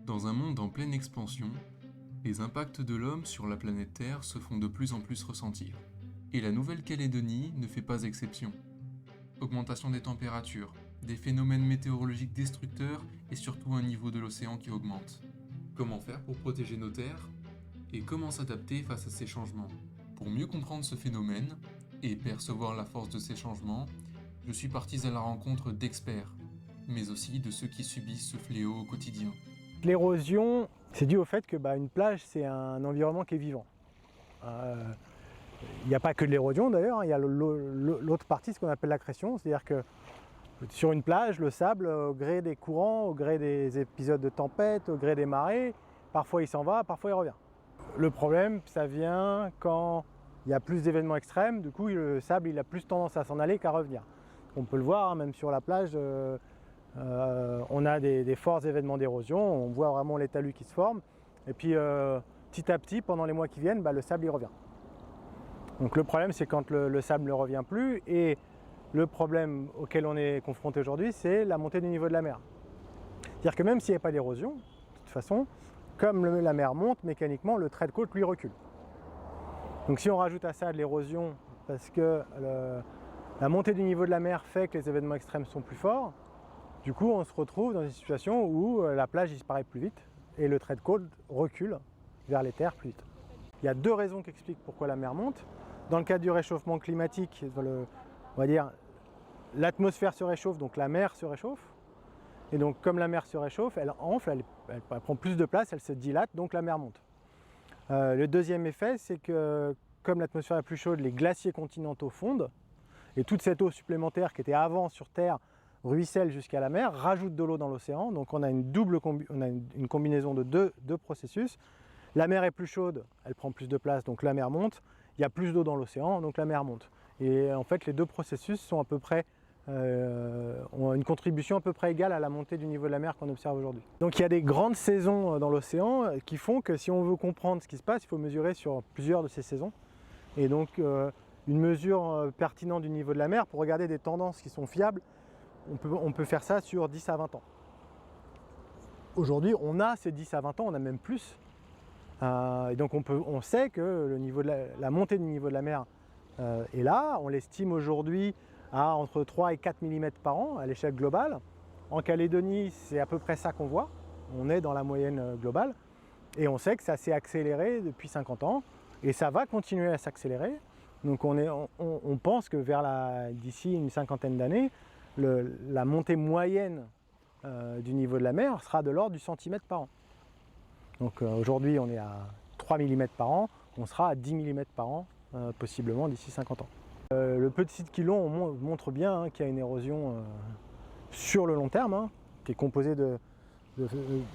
Dans un monde en pleine expansion, les impacts de l'homme sur la planète Terre se font de plus en plus ressentir. Et la Nouvelle-Calédonie ne fait pas exception. Augmentation des températures, des phénomènes météorologiques destructeurs et surtout un niveau de l'océan qui augmente. Comment faire pour protéger nos terres? Et comment s'adapter face à ces changements? Pour mieux comprendre ce phénomène et percevoir la force de ces changements, je suis parti à la rencontre d'experts, mais aussi de ceux qui subissent ce fléau au quotidien. L'érosion, c'est dû au fait que une plage, c'est un environnement qui est vivant. Il n'y a pas que de l'érosion d'ailleurs, il y a l'autre partie, ce qu'on appelle l'accrétion, c'est-à-dire que sur une plage, le sable, au gré des courants, au gré des épisodes de tempête, au gré des marées, parfois il s'en va, parfois il revient. Le problème, ça vient quand il y a plus d'événements extrêmes, du coup le sable il a plus tendance à s'en aller qu'à revenir. On peut le voir, même sur la plage, on a des forts événements d'érosion, on voit vraiment les talus qui se forment, et puis petit à petit, pendant les mois qui viennent, le sable il revient. Donc le problème, c'est quand le sable ne revient plus, et le problème auquel on est confronté aujourd'hui, c'est la montée du niveau de la mer. C'est-à-dire que même s'il n'y a pas d'érosion, de toute façon, comme la mer monte, mécaniquement, le trait de côte lui recule. Donc si on rajoute à ça de l'érosion, parce que la montée du niveau de la mer fait que les événements extrêmes sont plus forts, du coup on se retrouve dans une situation où la plage disparaît plus vite et le trait de côte recule vers les terres plus vite. Il y a deux raisons qui expliquent pourquoi la mer monte. Dans le cadre du réchauffement climatique, on va dire l'atmosphère se réchauffe, donc la mer se réchauffe. Et donc comme la mer se réchauffe, elle enfle, elle prend plus de place, elle se dilate, donc la mer monte. Le deuxième effet, c'est que comme l'atmosphère est plus chaude, les glaciers continentaux fondent, et toute cette eau supplémentaire qui était avant sur Terre ruisselle jusqu'à la mer, rajoute de l'eau dans l'océan. Donc on a une combinaison de deux processus. La mer est plus chaude, elle prend plus de place, donc la mer monte. Il y a plus d'eau dans l'océan, donc la mer monte. Et en fait, les deux processus sont à peu près, ont une contribution à peu près égale à la montée du niveau de la mer qu'on observe aujourd'hui. Donc il y a des grandes saisons dans l'océan qui font que si on veut comprendre ce qui se passe, il faut mesurer sur plusieurs de ces saisons. Et donc une mesure pertinente du niveau de la mer, pour regarder des tendances qui sont fiables, on peut faire ça sur 10 à 20 ans. Aujourd'hui, on a ces 10 à 20 ans, on a même plus. Et donc on sait que le niveau de la montée du niveau de la mer est là. On l'estime aujourd'hui à entre 3 et 4 mm par an à l'échelle globale. En Calédonie, c'est à peu près ça qu'on voit. On est dans la moyenne globale. Et on sait que ça s'est accéléré depuis 50 ans. Et ça va continuer à s'accélérer. Donc on pense que d'ici une cinquantaine d'années, la montée moyenne du niveau de la mer sera de l'ordre du centimètre par an. Donc aujourd'hui on est à 3 mm par an, on sera à 10 mm par an possiblement d'ici 50 ans. Le petit site Quilon montre bien qu'il y a une érosion sur le long terme, qui est composée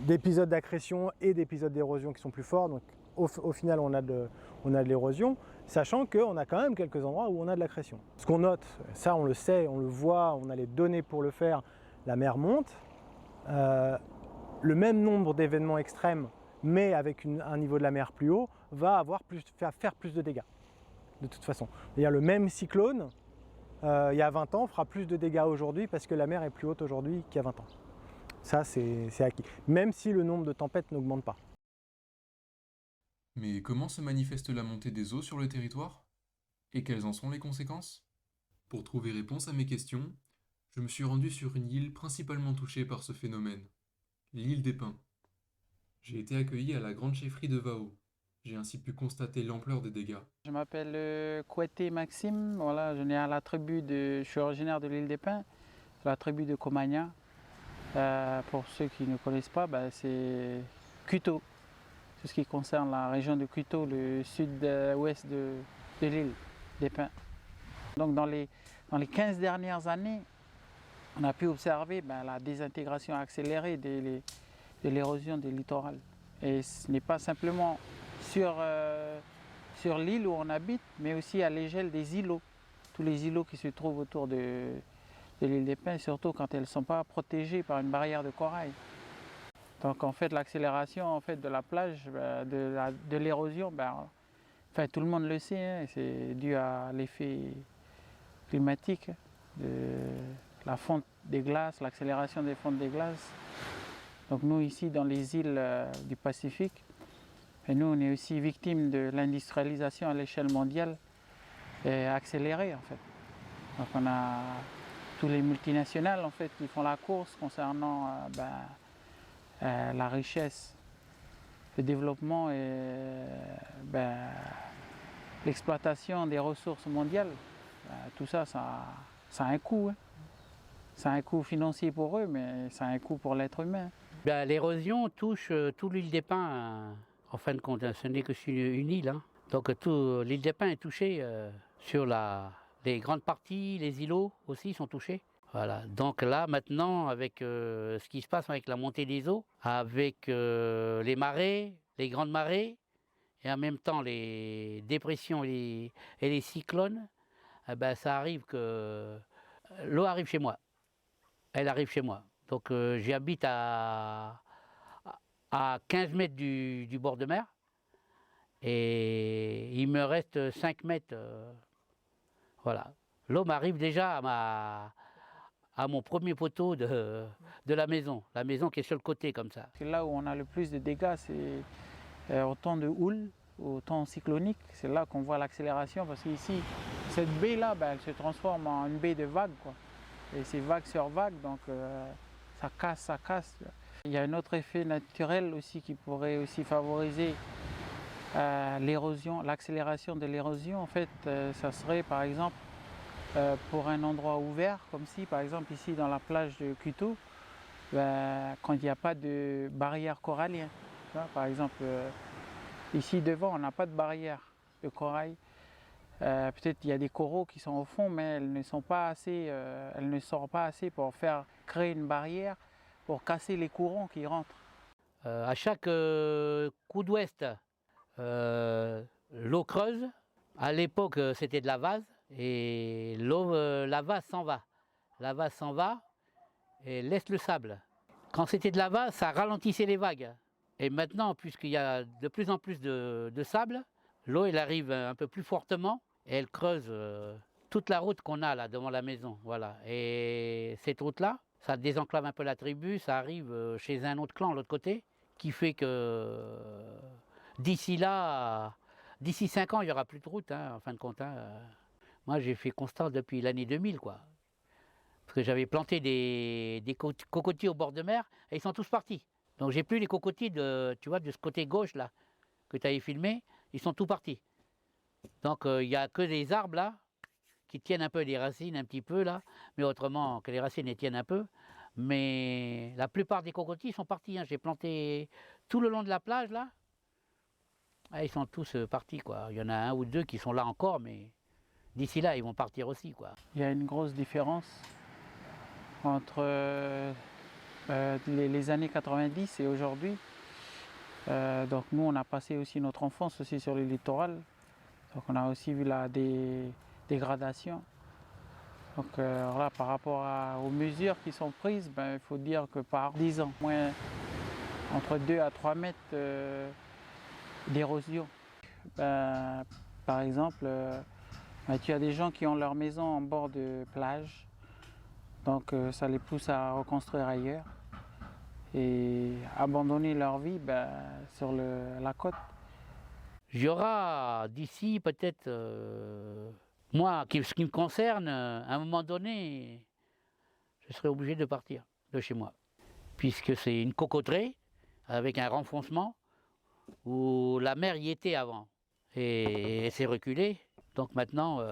d'épisodes d'accrétion et d'épisodes d'érosion qui sont plus forts. Donc au final on a de l'érosion, sachant qu'on a quand même quelques endroits où on a de l'accrétion. Ce qu'on note, ça on le sait, on le voit, on a les données pour le faire, la mer monte. Le même nombre d'événements extrêmes, mais avec un niveau de la mer plus haut, va faire plus de dégâts, de toute façon. C'est-à-dire le même cyclone, il y a 20 ans, fera plus de dégâts aujourd'hui parce que la mer est plus haute aujourd'hui qu'il y a 20 ans. Ça, c'est acquis. Même si le nombre de tempêtes n'augmente pas. Mais comment se manifeste la montée des eaux sur le territoire? Et quelles en sont les conséquences? Pour trouver réponse à mes questions, je me suis rendu sur une île principalement touchée par ce phénomène, l'île des Pins. J'ai été accueilli à la grande chefferie de Vao. J'ai ainsi pu constater l'ampleur des dégâts. Je m'appelle Koueté Maxime, voilà, je suis originaire de l'île des Pins, la tribu de Comagna. Pour ceux qui ne connaissent pas, c'est Kuto, tout ce qui concerne la région de Kuto, le sud-ouest de l'île des Pins. Donc dans les 15 dernières années, on a pu observer la désintégration accélérée de l'érosion des littorales. Et ce n'est pas simplement sur l'île où on habite, mais aussi à l'échelle des îlots. Tous les îlots qui se trouvent autour de l'île des Pins, surtout quand elles ne sont pas protégées par une barrière de corail. Donc en fait l'accélération de la plage, de l'érosion, tout le monde le sait, c'est dû à l'effet climatique, de la fonte des glaces, l'accélération des fontes des glaces. Donc nous ici dans les îles du Pacifique, et nous on est aussi victime de l'industrialisation à l'échelle mondiale et accélérée en fait. Donc on a tous les multinationales en fait qui font la course concernant la richesse, le développement et l'exploitation des ressources mondiales. Tout ça, ça a un coût. Hein. Ça a un coût financier pour eux, mais ça a un coût pour l'être humain. L'érosion touche toute l'île des Pins, en fin de compte. Ce n'est que sur une île. Hein. Donc l'île des Pins est touchée sur les grandes parties, les îlots aussi sont touchés. Voilà. Donc là, maintenant, avec ce qui se passe avec la montée des eaux, avec les marées, les grandes marées, et en même temps les dépressions et les cyclones, ça arrive que l'eau arrive chez moi. Elle arrive chez moi. Donc j'habite à 15 mètres du bord de mer. Et il me reste 5 mètres. Voilà. L'eau m'arrive déjà à mon premier poteau de la maison qui est sur le côté comme ça. Là où on a le plus de dégâts, c'est au temps de houle, au temps cyclonique. C'est là qu'on voit l'accélération parce qu'ici, cette baie-là, elle se transforme en une baie de vagues, quoi. Et c'est vague sur vague, donc ça casse, ça casse. Il y a un autre effet naturel aussi qui pourrait aussi favoriser l'érosion, l'accélération de l'érosion. En fait, ça serait par exemple pour un endroit ouvert, comme si par exemple ici dans la plage de Kuto, quand il n'y a pas de barrière corallienne. Par exemple, ici devant, on n'a pas de barrière de corail. Peut-être il y a des coraux qui sont au fond, mais elles ne sortent pas assez pour créer une barrière, pour casser les courants qui rentrent. À chaque coup d'ouest, l'eau creuse. À l'époque, c'était de la vase, et la vase s'en va. La vase s'en va et laisse le sable. Quand c'était de la vase, ça ralentissait les vagues. Et maintenant, puisqu'il y a de plus en plus de sable, l'eau elle arrive un peu plus fortement et elle creuse toute la route qu'on a là devant la maison. Voilà. Et cette route-là, ça désenclave un peu la tribu, ça arrive chez un autre clan de l'autre côté, qui fait que d'ici 5 ans, il n'y aura plus de route, hein, en fin de compte. Hein. Moi, j'ai fait constat depuis l'année 2000, quoi. Parce que j'avais planté des cocotiers au bord de mer et ils sont tous partis. Donc j'ai plus les cocotiers de ce côté gauche là, que tu avais filmé, ils sont tous partis. Donc il n'y a que des arbres là, qui tiennent un peu des racines un petit peu là, mais autrement que les racines les tiennent un peu. Mais la plupart des cocotiers sont partis. Hein. J'ai planté tout le long de la plage là. Ah, ils sont tous partis quoi. Il y en a un ou deux qui sont là encore, mais d'ici là ils vont partir aussi quoi. Il y a une grosse différence entre les années 90 et aujourd'hui. Donc nous on a passé aussi notre enfance aussi sur le littoral. Donc on a aussi vu la dégradation. Donc voilà, par rapport aux mesures qui sont prises, il faut dire que par 10 ans, moins entre 2 à 3 mètres d'érosion. Par exemple, tu as des gens qui ont leur maison en bord de plage, donc ça les pousse à reconstruire ailleurs et abandonner leur vie sur la côte. Il y aura d'ici peut-être, moi, ce qui me concerne, à un moment donné, je serai obligé de partir de chez moi. Puisque c'est une cocoterie avec un renfoncement où la mer y était avant. Et elle s'est reculée. Donc maintenant,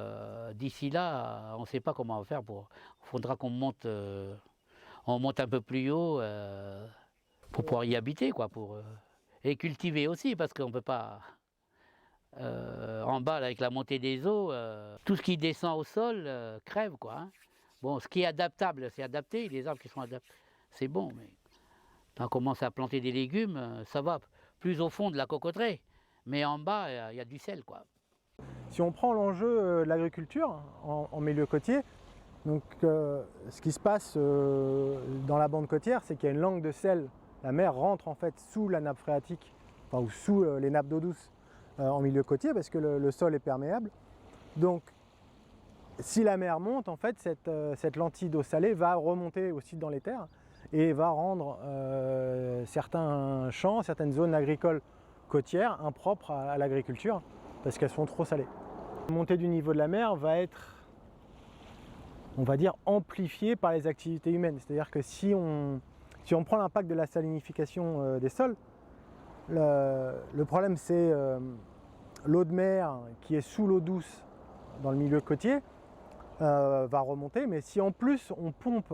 d'ici là, on ne sait pas comment on va faire. Il faudra qu'on monte un peu plus haut pour pouvoir y habiter, quoi, et cultiver aussi, parce qu'on ne peut pas... en bas, là, avec la montée des eaux, tout ce qui descend au sol crève, quoi. Hein. Bon, ce qui est adaptable, c'est adapté. Les arbres qui sont adaptés, c'est bon. Mais quand on commence à planter des légumes, ça va plus au fond de la cocoterie. Mais en bas, il y a du sel, quoi. Si on prend l'enjeu de l'agriculture en milieu côtier, donc, ce qui se passe dans la bande côtière, c'est qu'il y a une langue de sel. La mer rentre en fait sous la nappe phréatique, enfin, ou sous les nappes d'eau douce en milieu côtier, parce que le sol est perméable. Donc, si la mer monte, en fait, cette lentille d'eau salée va remonter aussi dans les terres et va rendre certains champs, certaines zones agricoles côtières impropres à l'agriculture parce qu'elles sont trop salées. La montée du niveau de la mer va être, on va dire, amplifiée par les activités humaines. C'est-à-dire que si on prend l'impact de la salinification des sols, le problème c'est l'eau de mer qui est sous l'eau douce dans le milieu côtier va remonter, mais si en plus on pompe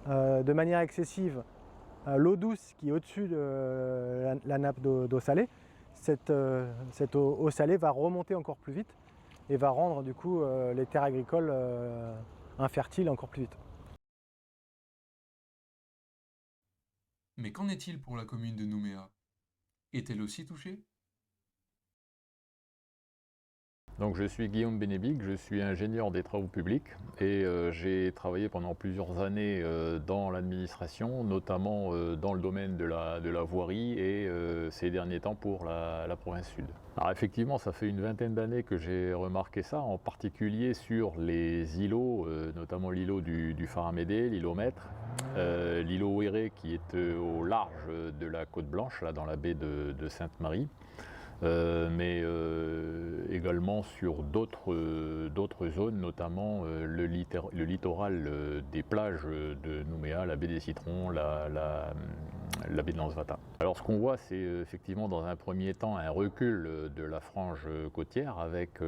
de manière excessive l'eau douce qui est au-dessus de la nappe d'eau salée, cette eau salée va remonter encore plus vite et va rendre du coup les terres agricoles infertiles encore plus vite. Mais qu'en est-il pour la commune de Nouméa? Est-elle aussi touchée? Donc je suis Guillaume Bénébic, je suis ingénieur des travaux publics et j'ai travaillé pendant plusieurs années dans l'administration, notamment dans le domaine de la voirie et ces derniers temps pour la province sud. Alors effectivement, ça fait une vingtaine d'années que j'ai remarqué ça, en particulier sur les îlots, notamment l'îlot du Faramédé, l'îlot Maître, l'îlot Ouéré qui est au large de la Côte Blanche, là dans la baie de Sainte-Marie. Mais également sur d'autres zones, notamment le littoral des plages de Nouméa, la baie des Citrons, la baie de Lansvata. Alors ce qu'on voit, c'est effectivement dans un premier temps un recul de la frange côtière avec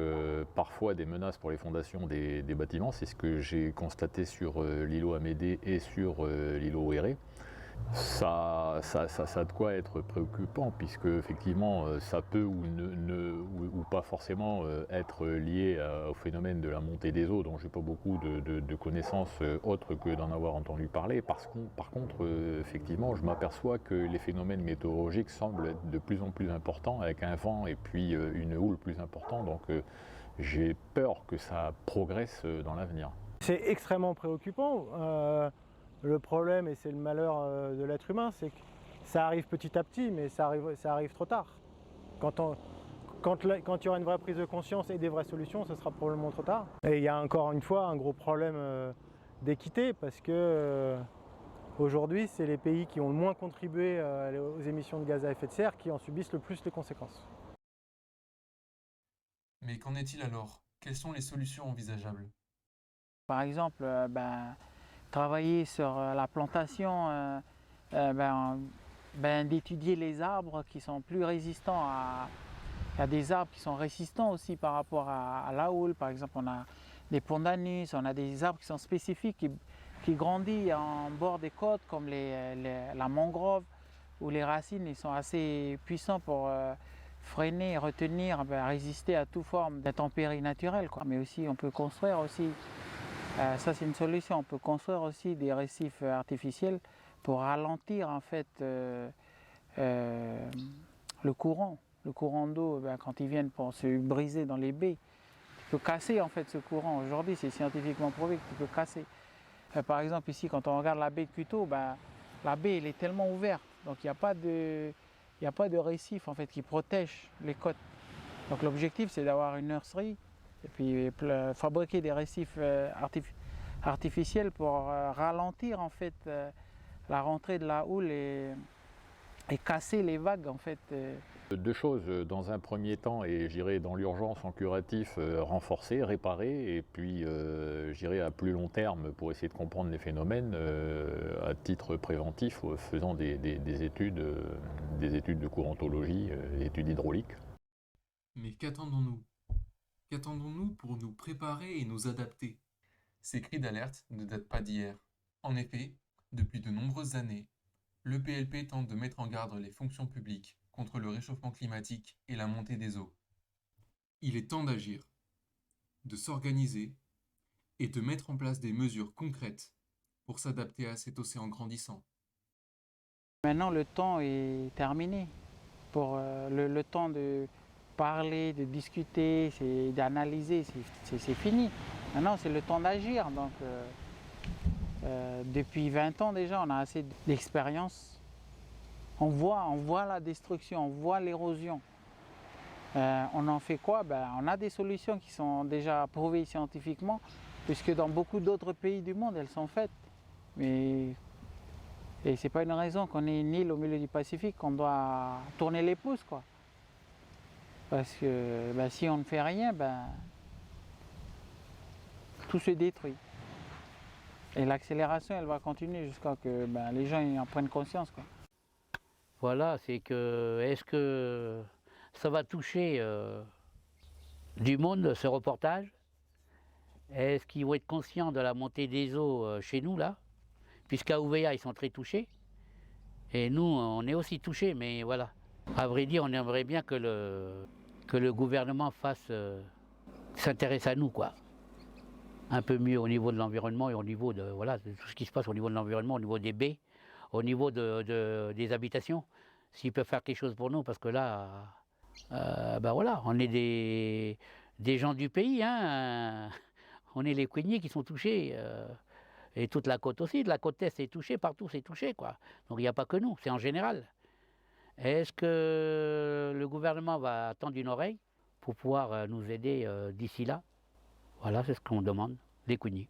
parfois des menaces pour les fondations des bâtiments. C'est ce que j'ai constaté sur l'îlot Amédée et sur l'îlot Ouéré. Ça a de quoi être préoccupant puisque effectivement ça peut ou pas forcément être lié au phénomène de la montée des eaux dont j'ai pas beaucoup de connaissances autres que d'en avoir entendu parler. Par contre effectivement je m'aperçois que les phénomènes météorologiques semblent être de plus en plus importants avec un vent et puis une houle plus importante, donc j'ai peur que ça progresse dans l'avenir. C'est extrêmement préoccupant. Le problème, et c'est le malheur de l'être humain, c'est que ça arrive petit à petit, mais ça arrive trop tard. Quand il y aura une vraie prise de conscience et des vraies solutions, ce sera probablement trop tard. Et il y a encore une fois un gros problème d'équité, parce que aujourd'hui, c'est les pays qui ont le moins contribué aux émissions de gaz à effet de serre qui en subissent le plus les conséquences. Mais qu'en est-il alors? Quelles sont les solutions envisageables? Par exemple, travailler sur la plantation, d'étudier les arbres qui sont plus résistants Il y a des arbres qui sont résistants aussi par rapport à la houle. Par exemple, on a des pandanus, on a des arbres qui sont spécifiques qui grandissent en bord des côtes comme la mangrove, où les racines ils sont assez puissants pour freiner, retenir, résister à toute forme d'intempéries naturelles, quoi. Mais aussi, on peut construire aussi. Ça c'est une solution, on peut construire aussi des récifs artificiels pour ralentir en fait le courant d'eau quand ils viennent pour se briser dans les baies. Tu peux casser en fait ce courant, aujourd'hui c'est scientifiquement prouvé que tu peux casser. Par exemple ici quand on regarde la baie de Cuteau, la baie elle est tellement ouverte, donc il n'y a pas de récif en fait qui protège les côtes. Donc l'objectif c'est d'avoir une nurserie et puis fabriquer des récifs artificiels pour ralentir en fait la rentrée de la houle et casser les vagues en fait. Deux choses, dans un premier temps, et j'irai dans l'urgence en curatif, renforcer, réparer, et puis j'irai à plus long terme pour essayer de comprendre les phénomènes à titre préventif, faisant des études de courantologie, études hydrauliques. Mais qu'attendons-nous? Qu'attendons-nous pour nous préparer et nous adapter? Ces cris d'alerte ne datent pas d'hier. En effet, depuis de nombreuses années, le PLP tente de mettre en garde les fonctions publiques contre le réchauffement climatique et la montée des eaux. Il est temps d'agir, de s'organiser et de mettre en place des mesures concrètes pour s'adapter à cet océan grandissant. Maintenant, le temps est terminé. Pour le temps de parler, de discuter, d'analyser, c'est fini. Maintenant, c'est le temps d'agir. Donc, depuis 20 ans déjà, on a assez d'expérience. On voit la destruction, on voit l'érosion. On en fait quoi? On a des solutions qui sont déjà prouvées scientifiquement, puisque dans beaucoup d'autres pays du monde, elles sont faites. Mais Et c'est pas une raison qu'on est une île au milieu du Pacifique qu'on doit tourner les pouces, quoi. Parce que si on ne fait rien, tout se détruit. Et l'accélération, elle va continuer jusqu'à ce que les gens en prennent conscience, quoi. Voilà, c'est que, est-ce que ça va toucher du monde, ce reportage? Est-ce qu'ils vont être conscients de la montée des eaux chez nous, là? Puisqu'à Ouvéa, ils sont très touchés. Et nous, on est aussi touchés, mais voilà. À vrai dire, on aimerait bien que le gouvernement s'intéresse à nous, quoi. Un peu mieux au niveau de l'environnement et au niveau de, voilà, de tout ce qui se passe au niveau de l'environnement, au niveau des baies, au niveau des habitations. S'ils peuvent faire quelque chose pour nous, parce que là, voilà, on est des gens du pays, hein. On est les Couignais qui sont touchés. Et toute la côte aussi, de la côte est est touchée, partout c'est touché, quoi. Donc il n'y a pas que nous, c'est en général. Est-ce que le gouvernement va tendre une oreille pour pouvoir nous aider d'ici là? Voilà, c'est ce qu'on demande, les Couignais.